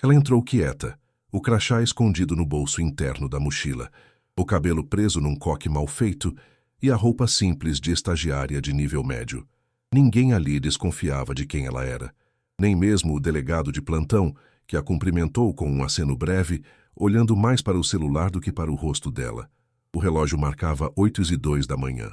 Ela entrou quieta, o crachá escondido no bolso interno da mochila, o cabelo preso num coque mal feito e a roupa simples de estagiária de nível médio. Ninguém ali desconfiava de quem ela era. Nem mesmo o delegado de plantão, que a cumprimentou com um aceno breve, olhando mais para o celular do que para o rosto dela. O relógio marcava 8h02 da manhã.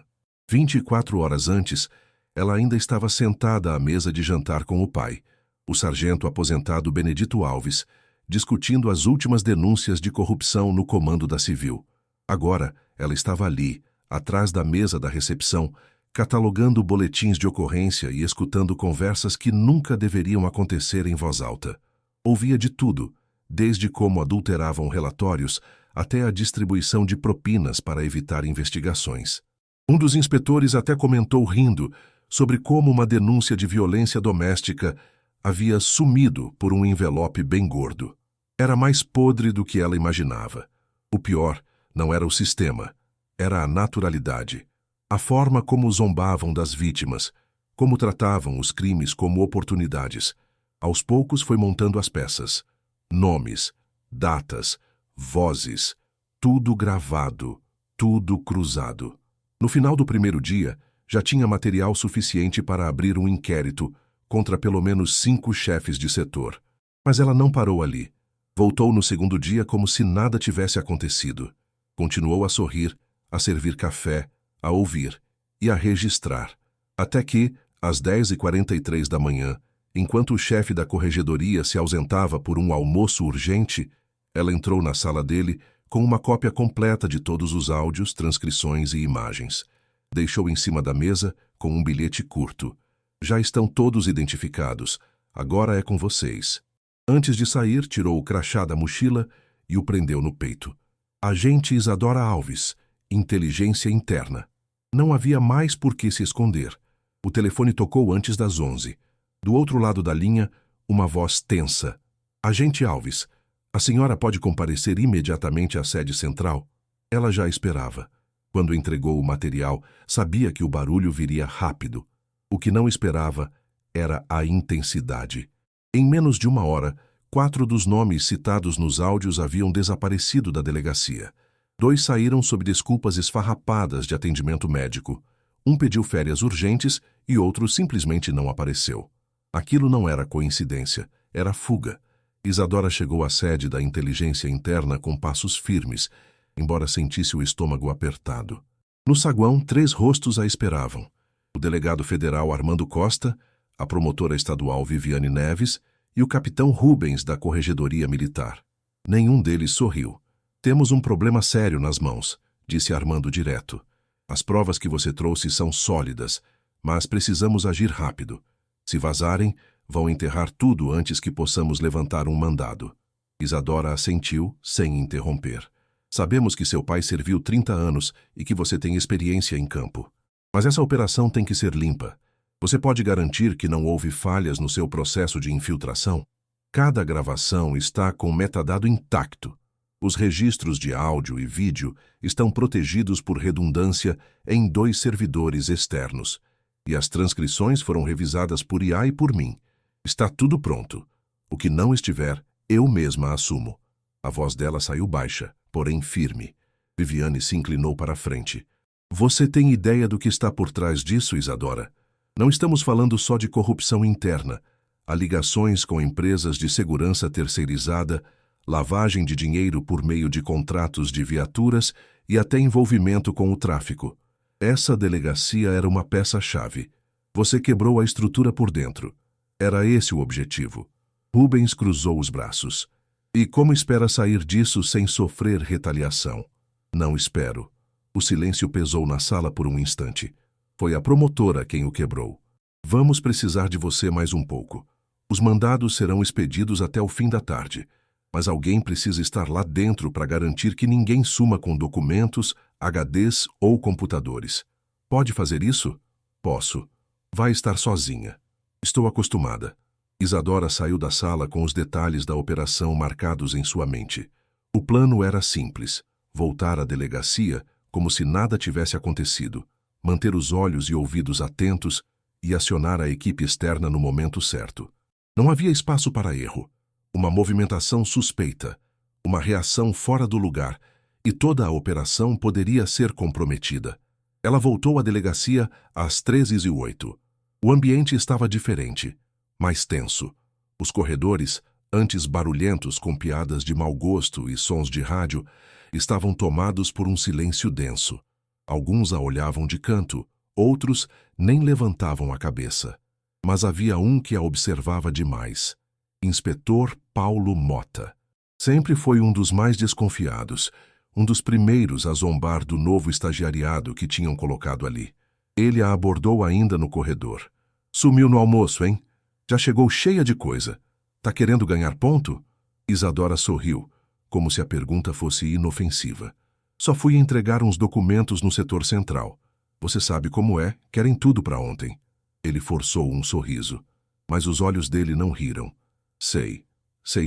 24 horas antes, ela ainda estava sentada à mesa de jantar com o pai, o sargento aposentado Benedito Alves, discutindo as últimas denúncias de corrupção no comando da Civil. Agora, ela estava ali, atrás da mesa da recepção, catalogando boletins de ocorrência e escutando conversas que nunca deveriam acontecer em voz alta. Ouvia de tudo, desde como adulteravam relatórios até a distribuição de propinas para evitar investigações. Um dos inspetores até comentou rindo sobre como uma denúncia de violência doméstica havia sumido por um envelope bem gordo. Era mais podre do que ela imaginava. O pior não era o sistema, era a naturalidade. A forma como zombavam das vítimas, como tratavam os crimes como oportunidades. Aos poucos foi montando as peças. Nomes, datas, vozes, tudo gravado, tudo cruzado. No final do primeiro dia, já tinha material suficiente para abrir um inquérito contra pelo menos 5 chefes de setor. Mas ela não parou ali. Voltou no segundo dia como se nada tivesse acontecido. Continuou a sorrir, a servir café, a ouvir e a registrar. Até que, às 10h43 da manhã, enquanto o chefe da corregedoria se ausentava por um almoço urgente, ela entrou na sala dele com uma cópia completa de todos os áudios, transcrições e imagens. Deixou em cima da mesa com um bilhete curto. Já estão todos identificados. Agora é com vocês. Antes de sair, tirou o crachá da mochila e o prendeu no peito. Agente Isadora Alves, inteligência interna. Não havia mais por que se esconder. O telefone tocou antes das 11. Do outro lado da linha, uma voz tensa. Agente Alves, a senhora pode comparecer imediatamente à sede central? Ela já esperava. Quando entregou o material, sabia que o barulho viria rápido. O que não esperava era a intensidade. Em menos de 1 hora, 4 dos nomes citados nos áudios haviam desaparecido da delegacia. 2 saíram sob desculpas esfarrapadas de atendimento médico. Um pediu férias urgentes e outro simplesmente não apareceu. Aquilo não era coincidência, era fuga. Isadora chegou à sede da inteligência interna com passos firmes, embora sentisse o estômago apertado. No saguão, 3 rostos a esperavam. O delegado federal Armando Costa, a promotora estadual Viviane Neves e o capitão Rubens da Corregedoria Militar. Nenhum deles sorriu. Temos um problema sério nas mãos, disse Armando direto. As provas que você trouxe são sólidas, mas precisamos agir rápido. Se vazarem, vão enterrar tudo antes que possamos levantar um mandado. Isadora assentiu, sem interromper. Sabemos que seu pai serviu 30 anos e que você tem experiência em campo. Mas essa operação tem que ser limpa. Você pode garantir que não houve falhas no seu processo de infiltração? Cada gravação está com metadado intacto. Os registros de áudio e vídeo estão protegidos por redundância em 2 servidores externos. E as transcrições foram revisadas por IA e por mim. Está tudo pronto. O que não estiver, eu mesma assumo. A voz dela saiu baixa, porém firme. Viviane se inclinou para a frente. Você tem ideia do que está por trás disso, Isadora? Não estamos falando só de corrupção interna. Há ligações com empresas de segurança terceirizada, lavagem de dinheiro por meio de contratos de viaturas e até envolvimento com o tráfico. Essa delegacia era uma peça-chave. Você quebrou a estrutura por dentro. Era esse o objetivo. Rubens cruzou os braços. E como espera sair disso sem sofrer retaliação? Não espero. O silêncio pesou na sala por um instante. Foi a promotora quem o quebrou. Vamos precisar de você mais um pouco. Os mandados serão expedidos até o fim da tarde. Mas alguém precisa estar lá dentro para garantir que ninguém suma com documentos, HDs ou computadores. Pode fazer isso? Posso. Vai estar sozinha. Estou acostumada. Isadora saiu da sala com os detalhes da operação marcados em sua mente. O plano era simples: voltar à delegacia como se nada tivesse acontecido, manter os olhos e ouvidos atentos e acionar a equipe externa no momento certo. Não havia espaço para erro. Uma movimentação suspeita, uma reação fora do lugar, e toda a operação poderia ser comprometida. Ela voltou à delegacia às 13h08. O ambiente estava diferente, mais tenso. Os corredores, antes barulhentos com piadas de mau gosto e sons de rádio, estavam tomados por um silêncio denso. Alguns a olhavam de canto, outros nem levantavam a cabeça. Mas havia um que a observava demais. Inspetor Paulo Mota. Sempre foi um dos mais desconfiados, um dos primeiros a zombar do novo estagiariado que tinham colocado ali. Ele a abordou ainda no corredor. Sumiu no almoço, hein? Já chegou cheia de coisa. Tá querendo ganhar ponto? Isadora sorriu, como se a pergunta fosse inofensiva. Só fui entregar uns documentos no setor central. Você sabe como é, querem tudo para ontem. Ele forçou um sorriso, mas os olhos dele não riram. Sei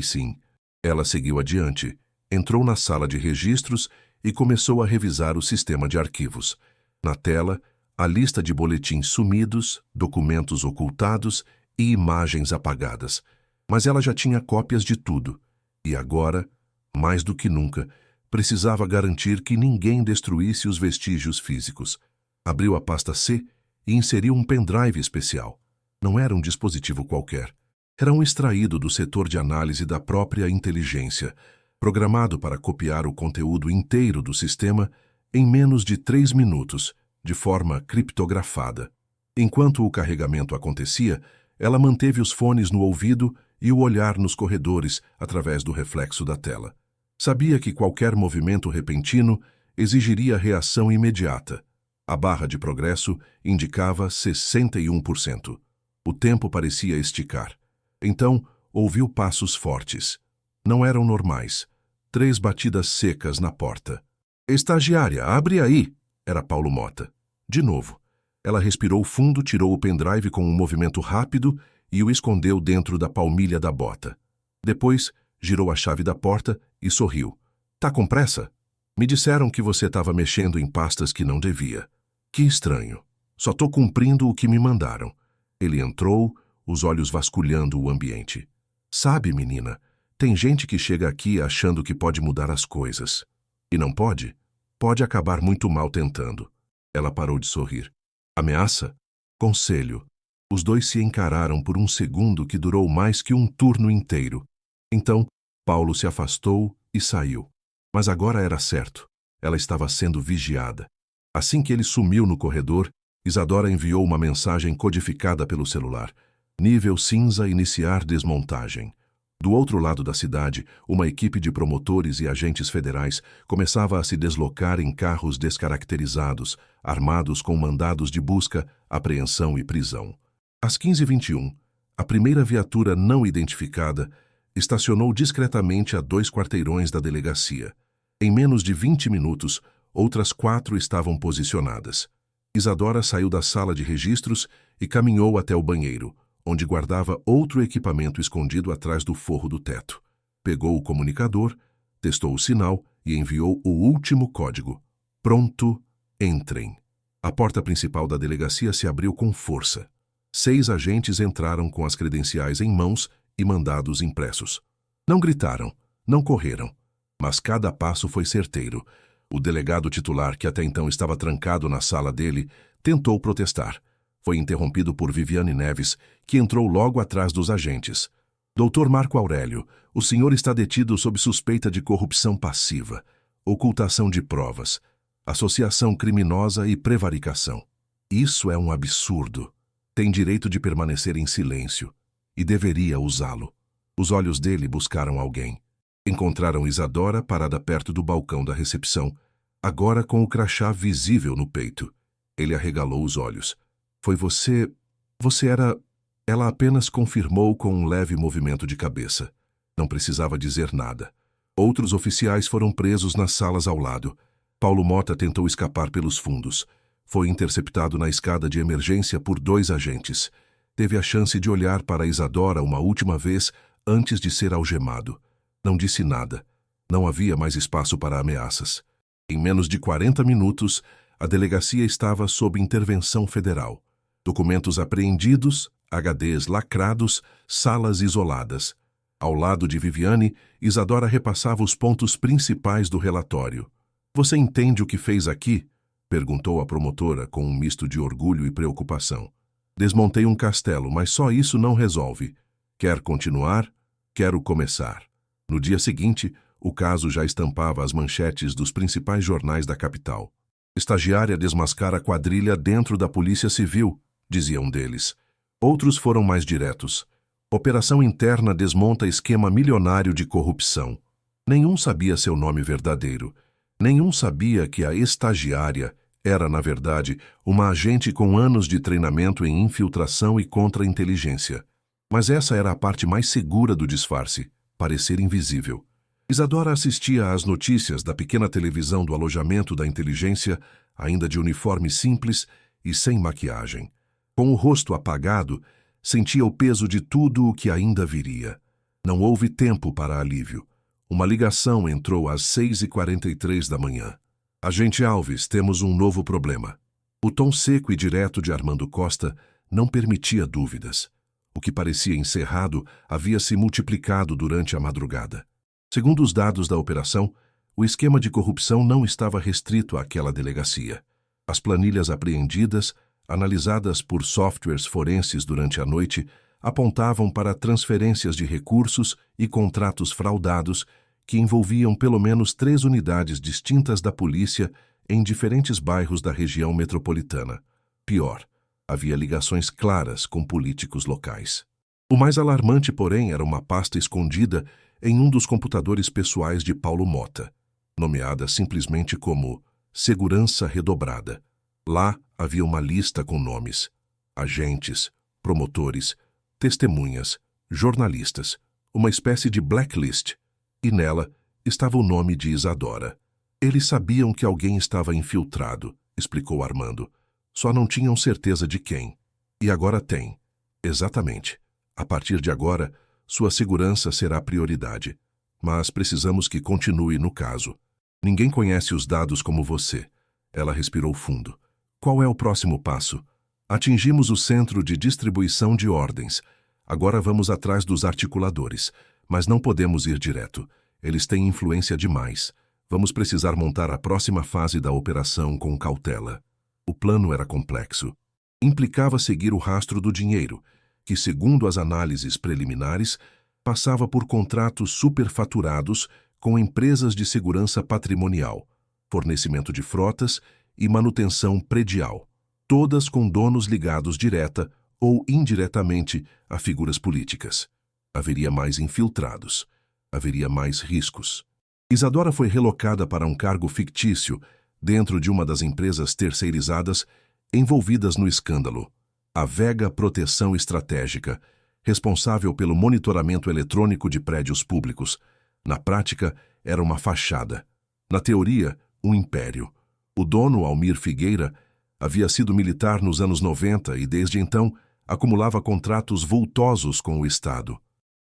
sim. Ela seguiu adiante, entrou na sala de registros e começou a revisar o sistema de arquivos. Na tela, a lista de boletins sumidos, documentos ocultados e imagens apagadas. Mas ela já tinha cópias de tudo. E agora, mais do que nunca, precisava garantir que ninguém destruísse os vestígios físicos. Abriu a pasta C e inseriu um pendrive especial. Não era um dispositivo qualquer. Era um extraído do setor de análise da própria inteligência, programado para copiar o conteúdo inteiro do sistema em menos de 3 minutos, de forma criptografada. Enquanto o carregamento acontecia, ela manteve os fones no ouvido e o olhar nos corredores através do reflexo da tela. Sabia que qualquer movimento repentino exigiria reação imediata. A barra de progresso indicava 61%. O tempo parecia esticar. Então, ouviu passos fortes. Não eram normais. 3 batidas secas na porta. Estagiária, abre aí! Era Paulo Mota. De novo. Ela respirou fundo, tirou o pendrive com um movimento rápido e o escondeu dentro da palmilha da bota. Depois, girou a chave da porta e sorriu. Tá com pressa? Me disseram que você estava mexendo em pastas que não devia. Que estranho. Só tô cumprindo o que me mandaram. Ele entrou, os olhos vasculhando o ambiente. Sabe, menina, tem gente que chega aqui achando que pode mudar as coisas. E não pode? Pode acabar muito mal tentando. Ela parou de sorrir. Ameaça? Conselho. Os dois se encararam por um segundo que durou mais que um turno inteiro. Então, Paulo se afastou e saiu. Mas agora era certo. Ela estava sendo vigiada. Assim que ele sumiu no corredor, Isadora enviou uma mensagem codificada pelo celular. Nível cinza, iniciar desmontagem. Do outro lado da cidade, uma equipe de promotores e agentes federais começava a se deslocar em carros descaracterizados, armados com mandados de busca, apreensão e prisão. Às 15h21, a primeira viatura não identificada estacionou discretamente a 2 quarteirões da delegacia. Em menos de 20 minutos, outras 4 estavam posicionadas. Isadora saiu da sala de registros e caminhou até o banheiro, onde guardava outro equipamento escondido atrás do forro do teto. Pegou o comunicador, testou o sinal e enviou o último código. Pronto, entrem. A porta principal da delegacia se abriu com força. 6 agentes entraram com as credenciais em mãos e mandados impressos. Não gritaram, não correram, mas cada passo foi certeiro. O delegado titular, que até então estava trancado na sala dele, tentou protestar. Foi interrompido por Viviane Neves, que entrou logo atrás dos agentes. Doutor Marco Aurélio, o senhor está detido sob suspeita de corrupção passiva, ocultação de provas, associação criminosa e prevaricação. Isso é um absurdo. Tem direito de permanecer em silêncio e deveria usá-lo. Os olhos dele buscaram alguém. Encontraram Isadora parada perto do balcão da recepção, agora com o crachá visível no peito. Ele arregalou os olhos. Foi você... Você era... Ela apenas confirmou com um leve movimento de cabeça. Não precisava dizer nada. Outros oficiais foram presos nas salas ao lado. Paulo Mota tentou escapar pelos fundos. Foi interceptado na escada de emergência por 2 agentes. Teve a chance de olhar para Isadora uma última vez antes de ser algemado. Não disse nada. Não havia mais espaço para ameaças. Em menos de 40 minutos, a delegacia estava sob intervenção federal. Documentos apreendidos, HDs lacrados, salas isoladas. Ao lado de Viviane, Isadora repassava os pontos principais do relatório. Você entende o que fez aqui? Perguntou a promotora com um misto de orgulho e preocupação. Desmontei um castelo, mas só isso não resolve. Quer continuar? Quero começar. No dia seguinte, o caso já estampava as manchetes dos principais jornais da capital. Estagiária desmascara quadrilha dentro da Polícia Civil, dizia um deles. Outros foram mais diretos. Operação interna desmonta esquema milionário de corrupção. Nenhum sabia seu nome verdadeiro. Nenhum sabia que a estagiária era, na verdade, uma agente com anos de treinamento em infiltração e contra-inteligência. Mas essa era a parte mais segura do disfarce, parecer invisível. Isadora assistia às notícias da pequena televisão do alojamento da inteligência, ainda de uniforme simples e sem maquiagem. Com o rosto apagado, sentia o peso de tudo o que ainda viria. Não houve tempo para alívio. Uma ligação entrou às 6h43 da manhã. Agente Alves, temos um novo problema. O tom seco e direto de Armando Costa não permitia dúvidas. O que parecia encerrado havia se multiplicado durante a madrugada. Segundo os dados da operação, o esquema de corrupção não estava restrito àquela delegacia. As planilhas apreendidas, analisadas por softwares forenses durante a noite, apontavam para transferências de recursos e contratos fraudados que envolviam pelo menos 3 unidades distintas da polícia em diferentes bairros da região metropolitana. Pior, havia ligações claras com políticos locais. O mais alarmante, porém, era uma pasta escondida em um dos computadores pessoais de Paulo Motta, nomeada simplesmente como Segurança Redobrada. Lá havia uma lista com nomes, agentes, promotores, testemunhas, jornalistas, uma espécie de blacklist, e nela estava o nome de Isadora. Eles sabiam que alguém estava infiltrado, explicou Armando. Só não tinham certeza de quem. E agora tem. Exatamente. A partir de agora, sua segurança será prioridade. Mas precisamos que continue no caso. Ninguém conhece os dados como você. Ela respirou fundo. Qual é o próximo passo? Atingimos o centro de distribuição de ordens. Agora vamos atrás dos articuladores. Mas não podemos ir direto. Eles têm influência demais. Vamos precisar montar a próxima fase da operação com cautela. O plano era complexo. Implicava seguir o rastro do dinheiro, que, segundo as análises preliminares, passava por contratos superfaturados com empresas de segurança patrimonial, fornecimento de frotas e manutenção predial, todas com donos ligados direta ou indiretamente a figuras políticas. Haveria mais infiltrados. Haveria mais riscos. Isadora foi relocada para um cargo fictício dentro de uma das empresas terceirizadas envolvidas no escândalo, a Vega Proteção Estratégica, responsável pelo monitoramento eletrônico de prédios públicos. Na prática, era uma fachada. Na teoria, um império. O dono, Almir Figueira, havia sido militar nos anos 90 e, desde então, acumulava contratos vultosos com o Estado.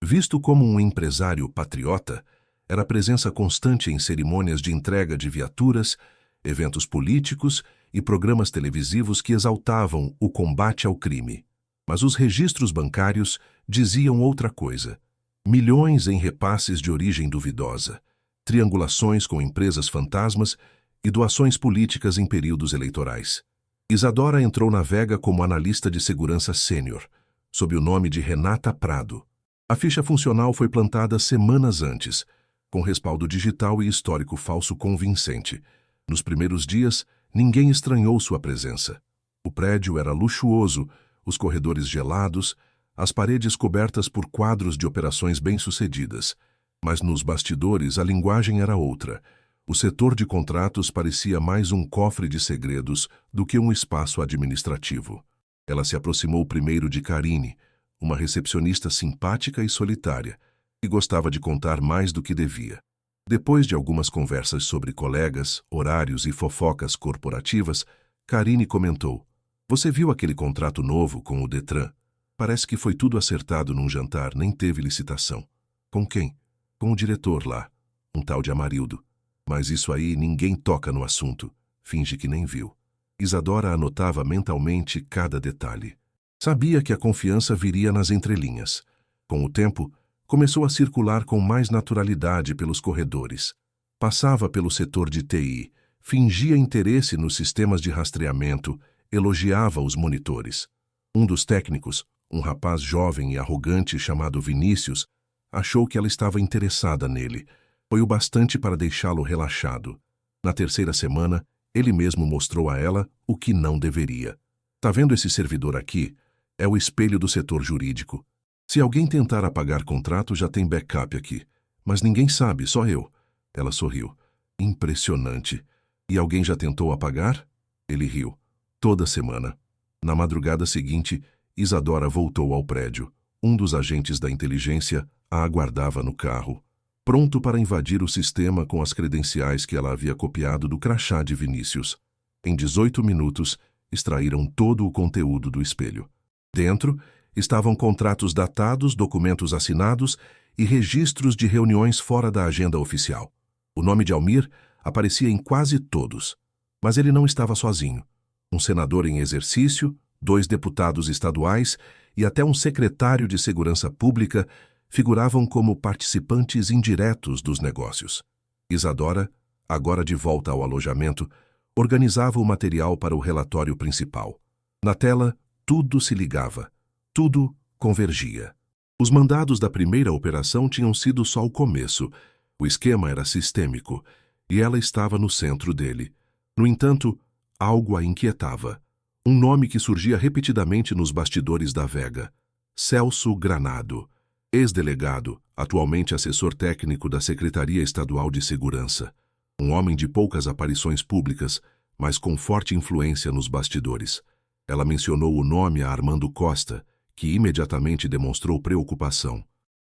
Visto como um empresário patriota, era presença constante em cerimônias de entrega de viaturas, eventos políticos e programas televisivos que exaltavam o combate ao crime. Mas os registros bancários diziam outra coisa. Milhões em repasses de origem duvidosa, triangulações com empresas fantasmas e doações políticas em períodos eleitorais. Isadora entrou na Vega como analista de segurança sênior, sob o nome de Renata Prado. A ficha funcional foi plantada semanas antes, com respaldo digital e histórico falso convincente. Nos primeiros dias, ninguém estranhou sua presença. O prédio era luxuoso, os corredores gelados, as paredes cobertas por quadros de operações bem-sucedidas. Mas nos bastidores a linguagem era outra. O setor de contratos parecia mais um cofre de segredos do que um espaço administrativo. Ela se aproximou primeiro de Karine, uma recepcionista simpática e solitária, que gostava de contar mais do que devia. Depois de algumas conversas sobre colegas, horários e fofocas corporativas, Karine comentou: "Você viu aquele contrato novo com o Detran? Parece que foi tudo acertado num jantar, nem teve licitação." "Com quem?" "Com o diretor lá, um tal de Amarildo. Mas isso aí ninguém toca no assunto, finge que nem viu." Isadora anotava mentalmente cada detalhe. Sabia que a confiança viria nas entrelinhas. Com o tempo, Começou a circular com mais naturalidade pelos corredores. Passava pelo setor de TI, fingia interesse nos sistemas de rastreamento, elogiava os monitores. Um dos técnicos, um rapaz jovem e arrogante chamado Vinícius, achou que ela estava interessada nele. Foi o bastante para deixá-lo relaxado. Na terceira semana, ele mesmo mostrou a ela o que não deveria. Tá vendo esse servidor aqui? É o espelho do setor jurídico. Se alguém tentar apagar contrato, já tem backup aqui. Mas ninguém sabe, só eu. Ela sorriu. Impressionante. E alguém já tentou apagar? Ele riu. Toda semana. Na madrugada seguinte, Isadora voltou ao prédio. Um dos agentes da inteligência a aguardava no carro, pronto para invadir o sistema com as credenciais que ela havia copiado do crachá de Vinícius. Em 18 minutos, extraíram todo o conteúdo do espelho. Dentro estavam contratos datados, documentos assinados e registros de reuniões fora da agenda oficial. O nome de Almir aparecia em quase todos. Mas ele não estava sozinho. Um senador em exercício, 2 deputados estaduais e até um secretário de Segurança Pública figuravam como participantes indiretos dos negócios. Isadora, agora de volta ao alojamento, organizava o material para o relatório principal. Na tela, tudo se ligava, tudo convergia. Os mandados da primeira operação tinham sido só o começo. O esquema era sistêmico e ela estava no centro dele. No entanto, algo a inquietava. Um nome que surgia repetidamente nos bastidores da Vega: Celso Granado, ex-delegado, atualmente assessor técnico da Secretaria Estadual de Segurança. Um homem de poucas aparições públicas, mas com forte influência nos bastidores. Ela mencionou o nome a Armando Costa, que imediatamente demonstrou preocupação.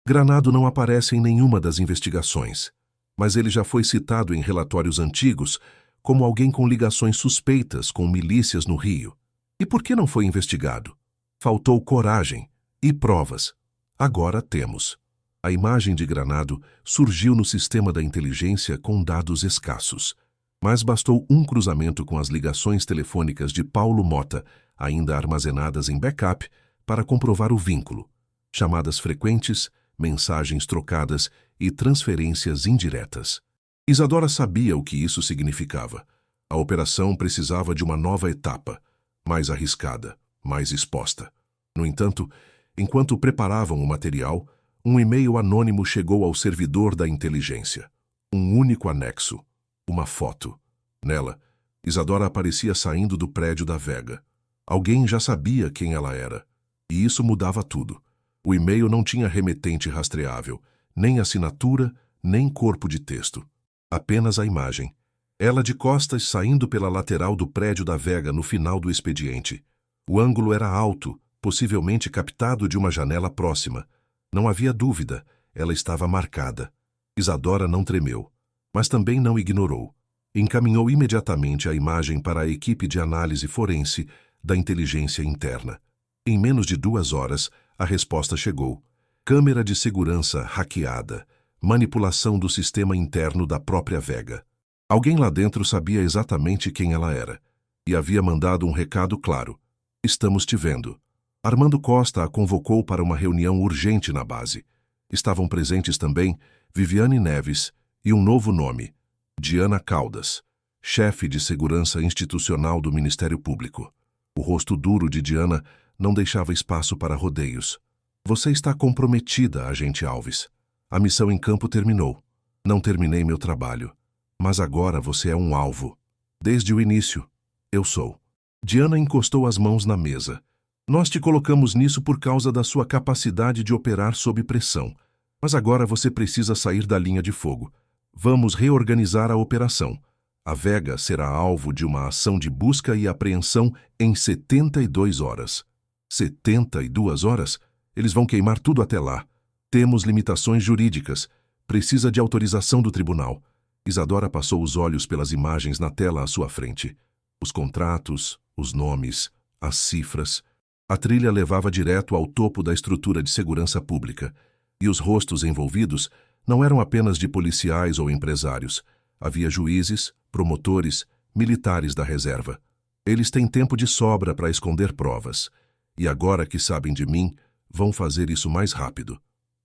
Granado não aparece em nenhuma das investigações, mas ele já foi citado em relatórios antigos como alguém com ligações suspeitas com milícias no Rio. E por que não foi investigado? Faltou coragem e provas. Agora temos. A imagem de Granado surgiu no sistema da inteligência com dados escassos. Mas bastou um cruzamento com as ligações telefônicas de Paulo Mota, ainda armazenadas em backup, para comprovar o vínculo. Chamadas frequentes, mensagens trocadas e transferências indiretas. Isadora sabia o que isso significava. A operação precisava de uma nova etapa, mais arriscada, mais exposta. No entanto, enquanto preparavam o material, um e-mail anônimo chegou ao servidor da inteligência. Um único anexo, uma foto. Nela, Isadora aparecia saindo do prédio da Vega. Alguém já sabia quem ela era, e isso mudava tudo. O e-mail não tinha remetente rastreável, nem assinatura, nem corpo de texto. Apenas a imagem. Ela de costas saindo pela lateral do prédio da Vega no final do expediente. O ângulo era alto, possivelmente captado de uma janela próxima. Não havia dúvida, ela estava marcada. Isadora não tremeu, mas também não ignorou. Encaminhou imediatamente a imagem para a equipe de análise forense da inteligência interna. Em menos de 2 horas, a resposta chegou. Câmera de segurança hackeada. Manipulação do sistema interno da própria Vega. Alguém lá dentro sabia exatamente quem ela era e havia mandado um recado claro: estamos te vendo. Armando Costa a convocou para uma reunião urgente na base. Estavam presentes também Viviane Neves e um novo nome: Diana Caldas, chefe de segurança institucional do Ministério Público. O rosto duro de Diana não deixava espaço para rodeios. Você está comprometida, agente Alves. A missão em campo terminou. Não terminei meu trabalho. Mas agora você é um alvo. Desde o início, eu sou. Diana encostou as mãos na mesa. Nós te colocamos nisso por causa da sua capacidade de operar sob pressão. Mas agora você precisa sair da linha de fogo. Vamos reorganizar a operação. A Vega será alvo de uma ação de busca e apreensão em 72 horas. 72 horas? Eles vão queimar tudo até lá. Temos limitações jurídicas. Precisa de autorização do tribunal. Isadora passou os olhos pelas imagens na tela à sua frente. Os contratos, os nomes, as cifras. A trilha levava direto ao topo da estrutura de segurança pública. E os rostos envolvidos não eram apenas de policiais ou empresários. Havia juízes, promotores, militares da reserva. Eles têm tempo de sobra para esconder provas. E agora que sabem de mim, vão fazer isso mais rápido.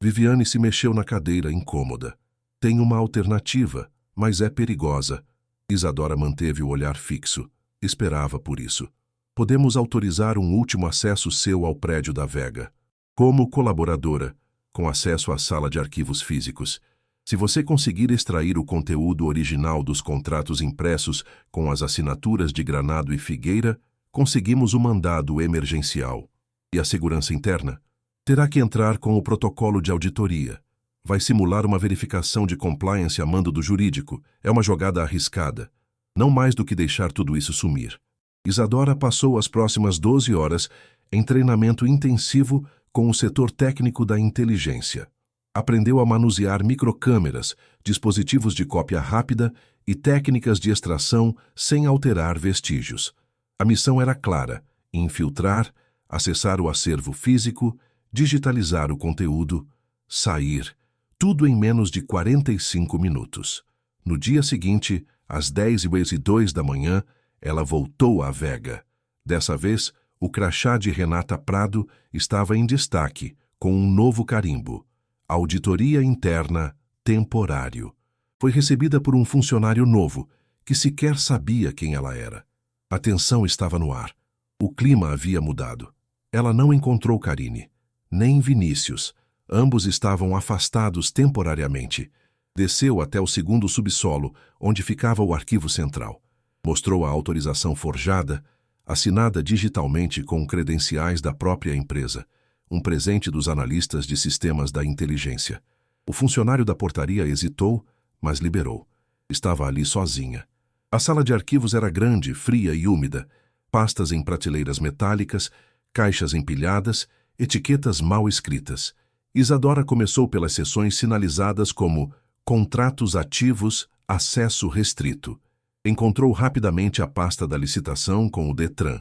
Viviane se mexeu na cadeira, incômoda. Tem uma alternativa, mas é perigosa. Isadora manteve o olhar fixo. Esperava por isso. Podemos autorizar um último acesso seu ao prédio da Vega. Como colaboradora, com acesso à sala de arquivos físicos. Se você conseguir extrair o conteúdo original dos contratos impressos com as assinaturas de Granado e Figueira, conseguimos o mandado emergencial. E a segurança interna? Terá que entrar com o protocolo de auditoria. Vai simular uma verificação de compliance a mando do jurídico. É uma jogada arriscada. Não mais do que deixar tudo isso sumir. Isadora passou as próximas 12 horas em treinamento intensivo com o setor técnico da inteligência. Aprendeu a manusear microcâmeras, dispositivos de cópia rápida e técnicas de extração sem alterar vestígios. A missão era clara: infiltrar, acessar o acervo físico, digitalizar o conteúdo, sair, tudo em menos de 45 minutos. No dia seguinte, às 10h02 da manhã, ela voltou à Vega. Dessa vez, o crachá de Renata Prado estava em destaque, com um novo carimbo: Auditoria Interna Temporário. Foi recebida por um funcionário novo, que sequer sabia quem ela era. A tensão estava no ar. O clima havia mudado. Ela não encontrou Carine, nem Vinícius. Ambos estavam afastados temporariamente. Desceu até o segundo subsolo, onde ficava o arquivo central. Mostrou a autorização forjada, assinada digitalmente com credenciais da própria empresa, um presente dos analistas de sistemas da inteligência. O funcionário da portaria hesitou, mas liberou. Estava ali sozinha. A sala de arquivos era grande, fria e úmida, pastas em prateleiras metálicas, caixas empilhadas, etiquetas mal escritas. Isadora começou pelas seções sinalizadas como Contratos Ativos, Acesso Restrito. Encontrou rapidamente a pasta da licitação com o Detran.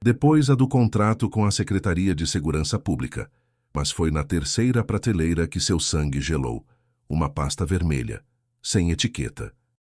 Depois a do contrato com a Secretaria de Segurança Pública. Mas foi na terceira prateleira que seu sangue gelou. Uma pasta vermelha, sem etiqueta.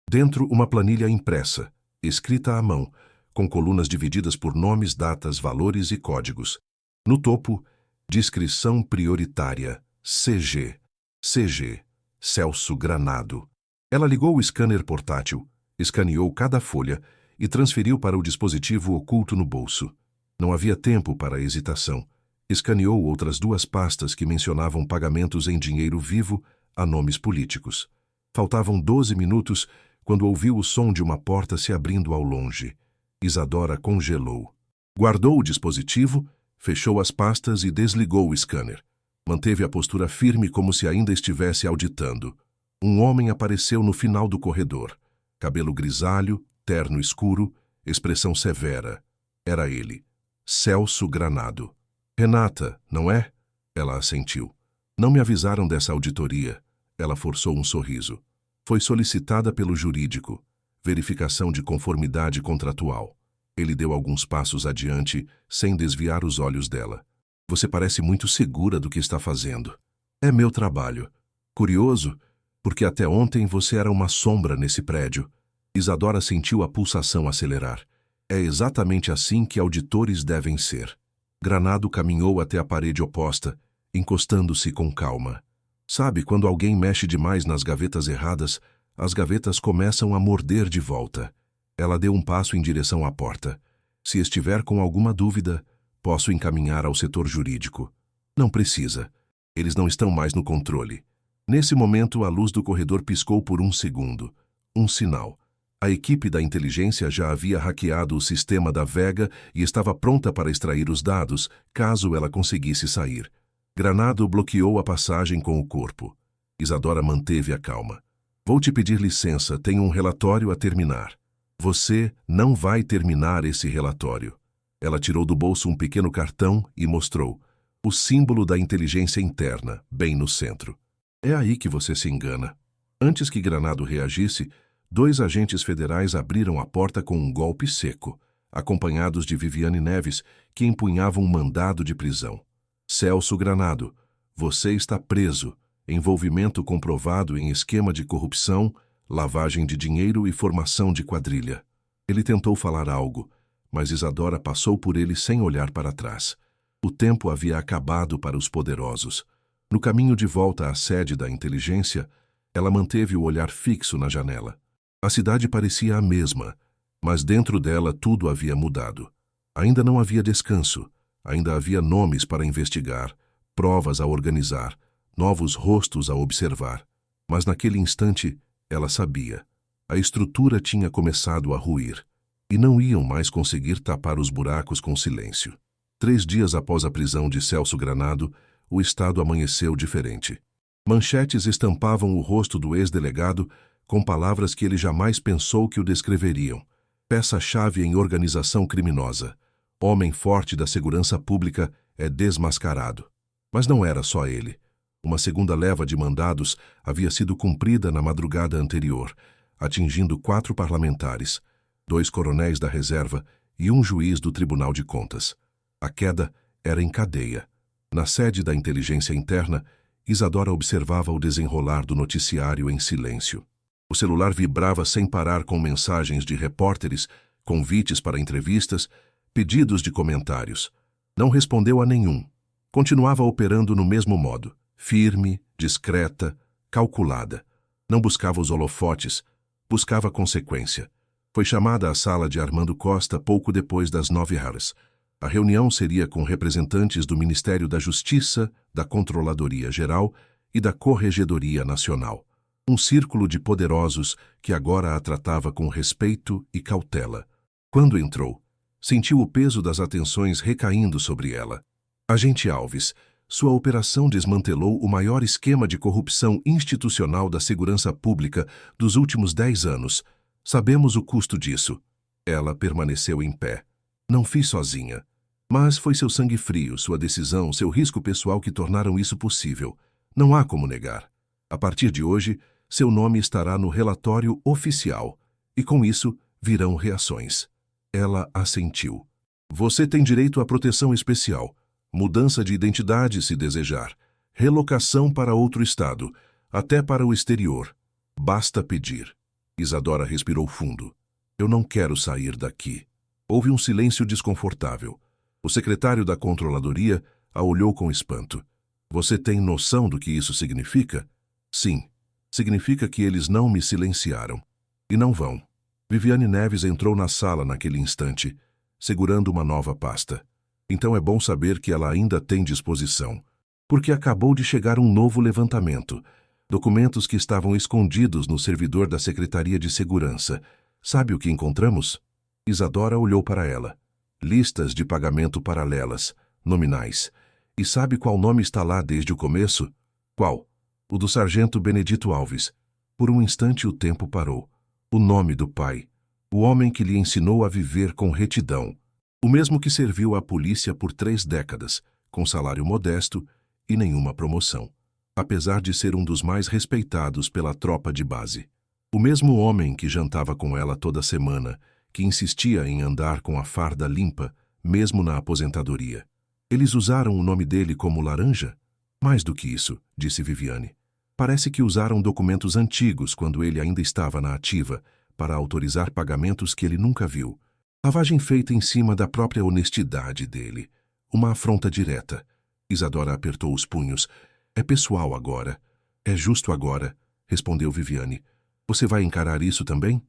Dentro, uma planilha impressa, escrita à mão, com colunas divididas por nomes, datas, valores e códigos. No topo, Descrição Prioritária, CG. CG. Celso Granado. Ela ligou o scanner portátil, escaneou cada folha e transferiu para o dispositivo oculto no bolso. Não havia tempo para hesitação. Escaneou outras 2 pastas que mencionavam pagamentos em dinheiro vivo a nomes políticos. Faltavam 12 minutos quando ouviu o som de uma porta se abrindo ao longe. Isadora congelou. Guardou o dispositivo, fechou as pastas e desligou o scanner. Manteve a postura firme como se ainda estivesse auditando. Um homem apareceu no final do corredor. Cabelo grisalho, terno escuro, expressão severa. Era ele, Celso Granado. Renata, não é? Ela assentiu. Não me avisaram dessa auditoria. Ela forçou um sorriso. Foi solicitada pelo jurídico. Verificação de conformidade contratual. Ele deu alguns passos adiante, sem desviar os olhos dela. Você parece muito segura do que está fazendo. É meu trabalho. Curioso, porque até ontem você era uma sombra nesse prédio. Isadora sentiu a pulsação acelerar. É exatamente assim que auditores devem ser. Granado caminhou até a parede oposta, encostando-se com calma. Sabe, quando alguém mexe demais nas gavetas erradas, as gavetas começam a morder de volta. Ela deu um passo em direção à porta. Se estiver com alguma dúvida, posso encaminhar ao setor jurídico. Não precisa. Eles não estão mais no controle. Nesse momento, a luz do corredor piscou por um segundo. Um sinal. A equipe da inteligência já havia hackeado o sistema da Vega e estava pronta para extrair os dados, caso ela conseguisse sair. Granado bloqueou a passagem com o corpo. Isadora manteve a calma. Vou te pedir licença, tenho um relatório a terminar. Você não vai terminar esse relatório. Ela tirou do bolso um pequeno cartão e mostrou. O símbolo da inteligência interna, bem no centro. É aí que você se engana. Antes que Granado reagisse, 2 agentes federais abriram a porta com um golpe seco, acompanhados de Viviane Neves, que empunhava um mandado de prisão. Celso Granado, você está preso. Envolvimento comprovado em esquema de corrupção, lavagem de dinheiro e formação de quadrilha. Ele tentou falar algo, mas Isadora passou por ele sem olhar para trás. O tempo havia acabado para os poderosos. No caminho de volta à sede da inteligência, ela manteve o olhar fixo na janela. A cidade parecia a mesma, mas dentro dela tudo havia mudado. Ainda não havia descanso, ainda havia nomes para investigar, provas a organizar, novos rostos a observar. Mas naquele instante, ela sabia. A estrutura tinha começado a ruir, e não iam mais conseguir tapar os buracos com silêncio. 3 dias após a prisão de Celso Granado, o estado amanheceu diferente. Manchetes estampavam o rosto do ex-delegado com palavras que ele jamais pensou que o descreveriam. Peça-chave em organização criminosa. Homem forte da segurança pública é desmascarado. Mas não era só ele. Uma segunda leva de mandados havia sido cumprida na madrugada anterior, atingindo 4 parlamentares, 2 coronéis da reserva e um juiz do Tribunal de Contas. A queda era em cadeia. Na sede da inteligência interna, Isadora observava o desenrolar do noticiário em silêncio. O celular vibrava sem parar com mensagens de repórteres, convites para entrevistas, pedidos de comentários. Não respondeu a nenhum. Continuava operando no mesmo modo, firme, discreta, calculada. Não buscava os holofotes, buscava consequência. Foi chamada à sala de Armando Costa pouco depois das 9h. A reunião seria com representantes do Ministério da Justiça, da Controladoria Geral e da Corregedoria Nacional. Um círculo de poderosos que agora a tratava com respeito e cautela. Quando entrou, sentiu o peso das atenções recaindo sobre ela. Agente Alves, sua operação desmantelou o maior esquema de corrupção institucional da segurança pública dos últimos 10 anos. Sabemos o custo disso. Ela permaneceu em pé. Não fiz sozinha. Mas foi seu sangue frio, sua decisão, seu risco pessoal que tornaram isso possível. Não há como negar. A partir de hoje, seu nome estará no relatório oficial, e com isso virão reações. Ela assentiu. Você tem direito à proteção especial, mudança de identidade se desejar, relocação para outro estado, até para o exterior. Basta pedir. Isadora respirou fundo. Eu não quero sair daqui. Houve um silêncio desconfortável. O secretário da Controladoria a olhou com espanto. Você tem noção do que isso significa? Sim. Significa que eles não me silenciaram. E não vão. Viviane Neves entrou na sala naquele instante, segurando uma nova pasta. Então é bom saber que ela ainda tem disposição. Porque acabou de chegar um novo levantamento. Documentos que estavam escondidos no servidor da Secretaria de Segurança. Sabe o que encontramos? Isadora olhou para ela. Listas de pagamento paralelas, nominais. E sabe qual nome está lá desde o começo? Qual? O do sargento Benedito Alves. Por um instante o tempo parou. O nome do pai. O homem que lhe ensinou a viver com retidão. O mesmo que serviu à polícia por 3 décadas, com salário modesto e nenhuma promoção. Apesar de ser um dos mais respeitados pela tropa de base. O mesmo homem que jantava com ela toda semana, que insistia em andar com a farda limpa, mesmo na aposentadoria. Eles usaram o nome dele como laranja? Mais do que isso, disse Viviane. Parece que usaram documentos antigos quando ele ainda estava na ativa, para autorizar pagamentos que ele nunca viu. Lavagem feita em cima da própria honestidade dele. Uma afronta direta. Isadora apertou os punhos. É pessoal agora. É justo agora, respondeu Viviane. Você vai encarar isso também?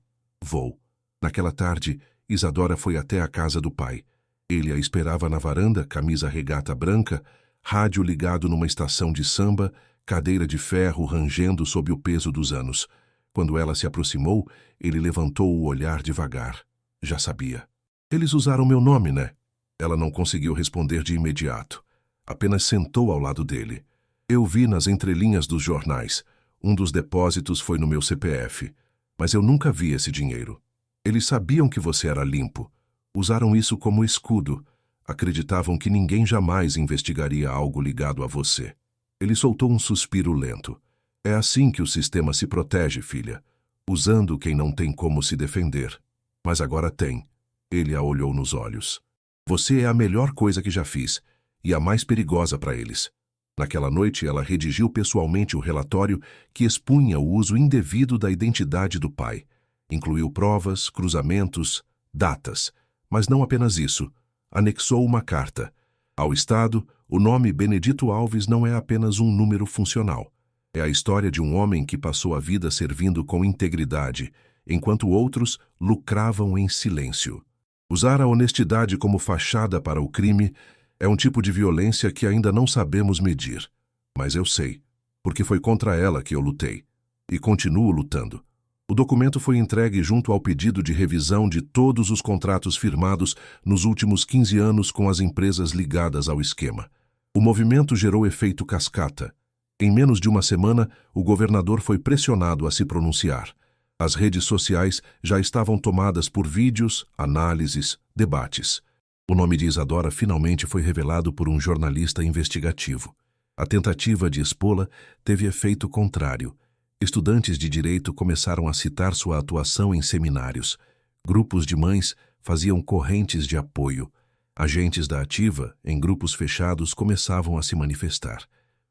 Vou. Naquela tarde, Isadora foi até a casa do pai. Ele a esperava na varanda, camisa regata branca, rádio ligado numa estação de samba, cadeira de ferro rangendo sob o peso dos anos. Quando ela se aproximou, ele levantou o olhar devagar. Já sabia. Eles usaram meu nome, né? Ela não conseguiu responder de imediato. Apenas sentou ao lado dele. Eu vi nas entrelinhas dos jornais. Um dos depósitos foi no meu CPF. Mas eu nunca vi esse dinheiro. Eles sabiam que você era limpo. Usaram isso como escudo. Acreditavam que ninguém jamais investigaria algo ligado a você. Ele soltou um suspiro lento. É assim que o sistema se protege, filha. Usando quem não tem como se defender. Mas agora tem. Ele a olhou nos olhos. Você é a melhor coisa que já fiz. E a mais perigosa para eles. Naquela noite, ela redigiu pessoalmente o relatório que expunha o uso indevido da identidade do pai. Incluiu provas, cruzamentos, datas. Mas não apenas isso. Anexou uma carta. Ao Estado, O nome Benedito Alves não é apenas um número funcional. É a história de um homem que passou a vida servindo com integridade, enquanto outros lucravam em silêncio. Usar a honestidade como fachada para o crime é um tipo de violência que ainda não sabemos medir. Mas eu sei, porque foi contra ela que eu lutei. E continuo lutando. O documento foi entregue junto ao pedido de revisão de todos os contratos firmados nos últimos 15 anos com as empresas ligadas ao esquema. O movimento gerou efeito cascata. Em menos de uma semana, o governador foi pressionado a se pronunciar. As redes sociais já estavam tomadas por vídeos, análises, debates. O nome de Isadora finalmente foi revelado por um jornalista investigativo. A tentativa de expô-la teve efeito contrário. Estudantes de direito começaram a citar sua atuação em seminários. Grupos de mães faziam correntes de apoio. Agentes da Ativa, em grupos fechados, começavam a se manifestar.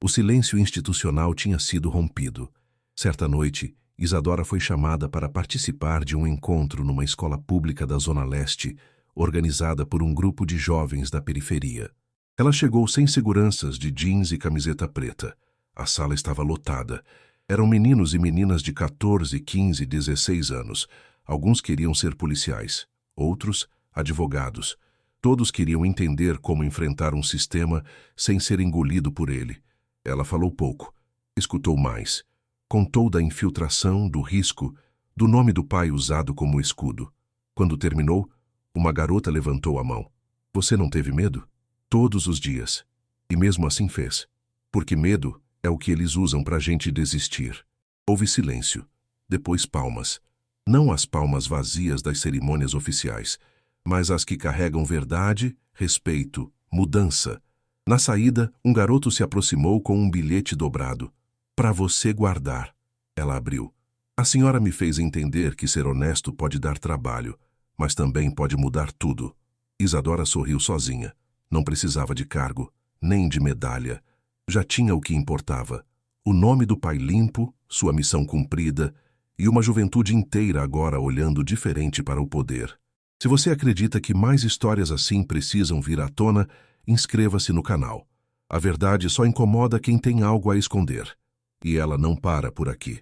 O silêncio institucional tinha sido rompido. Certa noite, Isadora foi chamada para participar de um encontro numa escola pública da Zona Leste, organizada por um grupo de jovens da periferia. Ela chegou sem seguranças de jeans e camiseta preta. A sala estava lotada. Eram meninos e meninas de 14, 15 e 16 anos. Alguns queriam ser policiais, outros, advogados. Todos queriam entender como enfrentar um sistema sem ser engolido por ele. Ela falou pouco, escutou mais. Contou da infiltração, do risco, do nome do pai usado como escudo. Quando terminou, uma garota levantou a mão. Você não teve medo? Todos os dias. E mesmo assim fez. Porque medo é o que eles usam pra gente desistir. Houve silêncio. Depois palmas. Não as palmas vazias das cerimônias oficiais, mas as que carregam verdade, respeito, mudança. Na saída, um garoto se aproximou com um bilhete dobrado. Para você guardar. Ela abriu. A senhora me fez entender que ser honesto pode dar trabalho, mas também pode mudar tudo. Isadora sorriu sozinha. Não precisava de cargo, nem de medalha. Já tinha o que importava. O nome do pai limpo, sua missão cumprida e uma juventude inteira agora olhando diferente para o poder. Se você acredita que mais histórias assim precisam vir à tona, inscreva-se no canal. A verdade só incomoda quem tem algo a esconder. E ela não para por aqui.